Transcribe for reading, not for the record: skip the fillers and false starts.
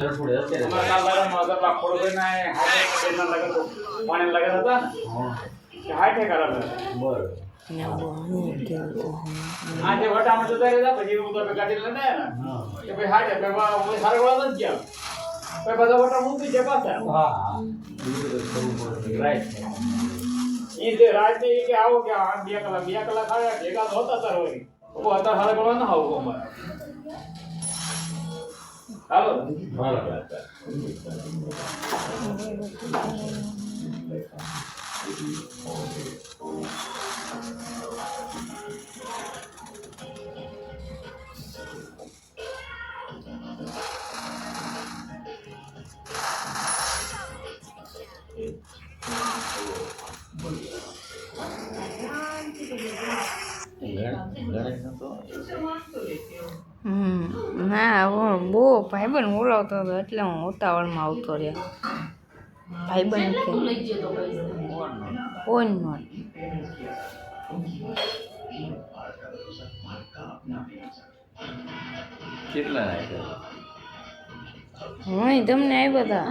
અમારા કાલ લગનમાં હતા ખોડો કરીને હાથે લગન પાણી લગન હતા ને હાથે કરાવે બરોબર આજે વટામાં જતા રહ્યા પછી હું તો ગાડી લઈને આવ્યા કે ભાઈ હાથે સારા ગોળા નથી ગયા ભાઈ બધા વટા મૂકી છે પાછા હા રાઈટ એ તે રાતે કે આવો કે 2 કલાક આવ્યા ભેગા તો હતા તાર હોય ઓ હતા સારા ગોળા ના આવું અમારે હાલો ના બહુ ભાઈબંધ બોલાવતો હતો એટલે હું ઉતાવળમાં આવતો રહ્યો ભાઈબંધ કે ફોન નોટ કેટલા નાખ્યા હું તમને આવ્યા હતા